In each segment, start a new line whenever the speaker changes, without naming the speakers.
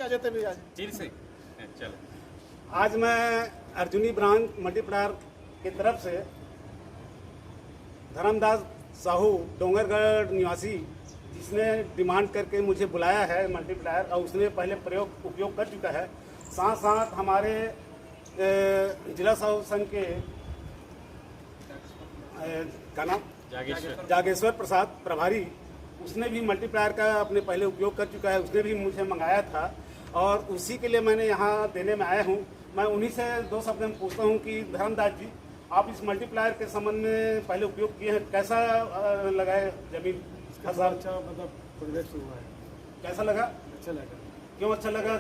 आ जाते भी आज
फिर से चलो।
आज मैं अर्जुनी ब्रांड मल्टीप्लायर की तरफ से धर्मदास साहू डोंगरगढ़ निवासी जिसने डिमांड करके मुझे बुलाया है मल्टीप्लायर और उसने पहले उपयोग कर चुका है, साथ साथ हमारे जिला साहू संघ के का नाम जागेश्वर प्रसाद प्रभारी, उसने भी मल्टीप्लायर का अपने पहले उपयोग कर चुका है, उसने भी मुझे मंगाया था और उसी के लिए मैंने यहाँ देने में आया हूँ। मैं उन्हीं से दो शब्द में पूछता हूँ कि धर्मदास जी, आप इस मल्टीप्लायर के संबंध में पहले उपयोग किए हैं, कैसा लगा है जमीन?
अच्छा मतलब प्रोग्रेस हुआ है।
कैसा लगा?
अच्छा लगा।
क्यों अच्छा लगा?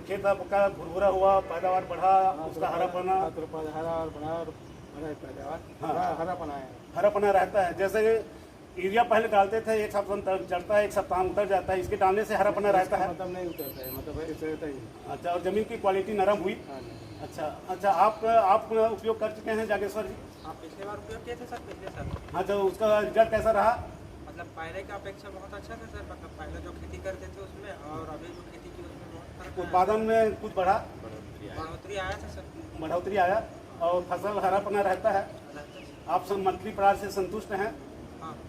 खेत आपका भुरभुरा हुआ, पैदावार बढ़ा, उसका हरापना
हरा बढ़ा और पैदावार हरापना है,
हरापना रहता है। जैसे यूरिया पहले डालते थे, एक सप्ताह चढ़ता है, एक सप्ताह में उतर जाता है, इसके डालने से हरापना रहता है?
मतलब नहीं उतरता है, मतलब ऐसे रहता ही।
अच्छा, और जमीन की क्वालिटी नरम हुई? अच्छा, आप उपयोग कर चुके हैं जागेश्वर जी?
आप पिछले बार उपयोग किए थे सर, पिछले साल।
हाँ, तो उसका रिजल्ट कैसा रहा?
मतलब पहले की अपेक्षा बहुत अच्छा था सर, मतलब पहले जो खेती करते थे उसमें और अभी जो खेती की उसमें बहुत फर्क है।
उत्पादन में कुछ बढ़ा?
बढ़ोतरी आया था सर।
बढ़ोतरी आया और फसल हरापना रहता है। आप सब मंथली प्राइस से संतुष्ट हैं?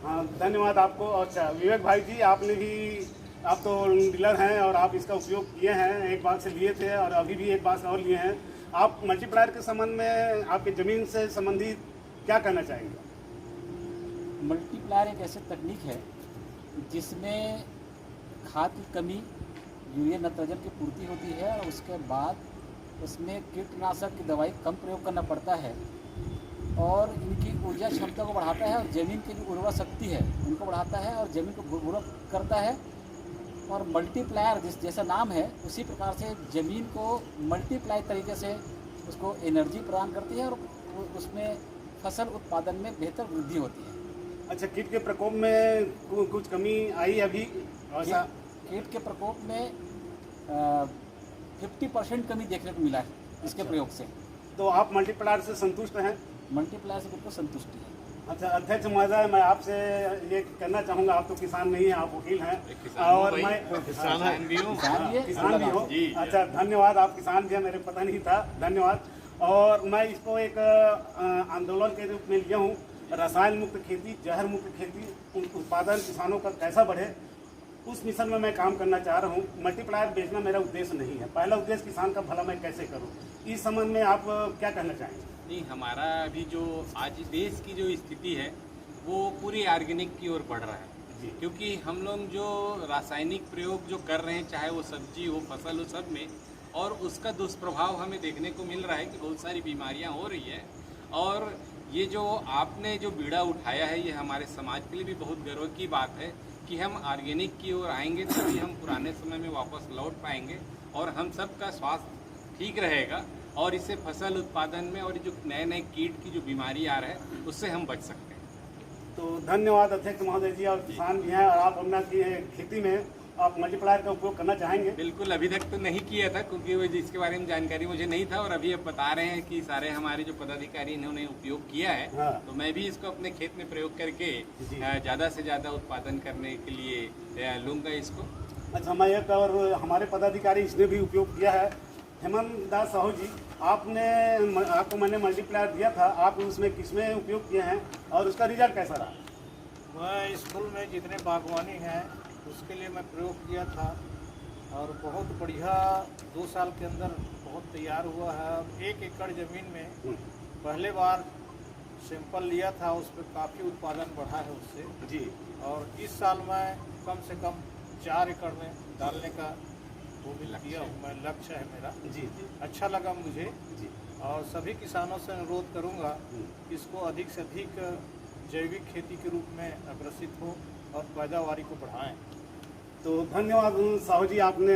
हाँ, धन्यवाद आपको। अच्छा विवेक भाई जी, आपने भी, आप तो डीलर हैं और आप इसका उपयोग किए हैं, एक बार से लिए थे और अभी भी एक बार से और लिए हैं। आप मल्टीप्लायर के संबंध में आपके ज़मीन से संबंधित क्या कहना चाहेंगे?
मल्टीप्लायर एक ऐसी तकनीक है जिसमें खाद की कमी, यूरिया नाइट्रोजन की पूर्ति होती है और उसके बाद उसमें कीटनाशक की दवाई कम प्रयोग करना पड़ता है और इनकी ऊर्जा क्षमता को बढ़ाता है और ज़मीन की जो उर्वरा शक्ति है उनको बढ़ाता है और ज़मीन को भुरभुरा करता है। और मल्टीप्लायर जैसा नाम है उसी प्रकार से ज़मीन को मल्टीप्लाई तरीके से उसको एनर्जी प्रदान करती है और उसमें फसल उत्पादन में बेहतर वृद्धि होती है।
अच्छा, कीट के प्रकोप में कुछ कमी आई अभी? ऐसा
कीट के प्रकोप में 50% कमी देखने को मिला है इसके प्रयोग से। तो
आप मल्टीप्लायर से संतुष्ट हैं?
मल्टीप्लायर से बिल्कुल संतुष्टि है।
अच्छा अध्यक्ष महोदय, मैं आपसे ये कहना चाहूँगा, आप तो किसान नहीं हैं, आप वकील हैं और मैं
किसान भी हूँ।
किसान भी हूँ। अच्छा धन्यवाद, आप किसान भी हैं, मेरे पता नहीं था, धन्यवाद। और मैं इसको एक आंदोलन के रूप में लिया हूँ, रसायन मुक्त खेती, जहर मुक्त खेती, उत्पादन किसानों का कैसा बढ़े, उस मिशन में मैं काम करना चाह रहा हूँ। मल्टीप्लायर बेचना मेरा उद्देश्य नहीं है, पहला उद्देश्य किसान का भला मैं कैसे करूँ। इस संबंध में आप क्या कहना चाहेंगे?
नहीं, हमारा अभी जो आज देश की जो स्थिति है वो पूरी ऑर्गेनिक की ओर बढ़ रहा है, क्योंकि हम लोग जो रासायनिक प्रयोग जो कर रहे हैं, चाहे वो सब्जी हो, फसल हो, सब में, और उसका दुष्प्रभाव हमें देखने को मिल रहा है कि बहुत सारी बीमारियां हो रही है। और ये जो आपने जो बीड़ा उठाया है, ये हमारे समाज के लिए भी बहुत गर्व की बात है कि हम ऑर्गेनिक की ओर आएंगे तभी हम पुराने समय में वापस लौट पाएंगे और हम सबका स्वास्थ्य ठीक रहेगा और इससे फसल उत्पादन में और जो नए नए कीट की जो बीमारी आ रहा है उससे हम बच सकते हैं।
तो धन्यवाद अध्यक्ष महोदय जी, और किसान भी हैं और आप अपना खेती में आप मल्टीप्लायर का उपयोग करना चाहेंगे?
बिल्कुल, अभी तक तो नहीं किया था क्योंकि वो इसके बारे में जानकारी मुझे नहीं था और अभी अब बता रहे हैं कि सारे हमारे जो पदाधिकारी इन्होंने उपयोग किया है।
हाँ।
तो मैं भी इसको अपने खेत में प्रयोग करके ज़्यादा से ज़्यादा उत्पादन करने के लिए लूँगा इसको।
अच्छा, मैं एक और हमारे पदाधिकारी इसने भी उपयोग किया है, हेमंत दास साहू जी, आपको मैंने मल्टीप्लायर दिया था, आप उसमें किसमें उपयोग किए हैं और उसका रिजल्ट कैसा रहा?
मैं स्कूल में जितने बागवानी हैं उसके लिए मैं प्रयोग किया था और बहुत बढ़िया 2 साल के अंदर बहुत तैयार हुआ है। 1 एकड़ ज़मीन में पहले बार सैंपल लिया था, उस पर काफ़ी उत्पादन बढ़ा है उससे
जी। और
इस साल मैं कम से कम 4 एकड़ में डालने का वो भी किया हूँ, मैं लक्ष्य है मेरा।
जी।
अच्छा लगा मुझे
जी।
और सभी किसानों से अनुरोध करूँगा इसको अधिक से अधिक जैविक खेती के रूप में अग्रसित हो और पैदावारी को बढ़ाएं।
तो धन्यवाद साहू जी, आपने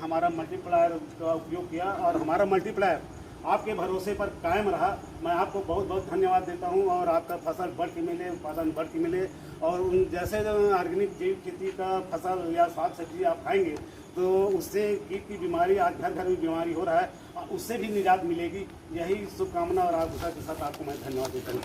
हमारा मल्टीप्लायर का उपयोग किया और हमारा मल्टीप्लायर आपके भरोसे पर कायम रहा। मैं आपको बहुत बहुत धन्यवाद देता हूं और आपका फसल बढ़ के मिले, उत्पादन बढ़ के मिले और जैसे ऑर्गेनिक जैविक खेती का फसल या साग सब्जी आप खाएंगे तो उससे कीट की बीमारी, आज घर घर में बीमारी हो रहा है, उससे भी निजात मिलेगी। यही शुभकामना और आशा के साथ आपको मैं धन्यवाद देता हूँ।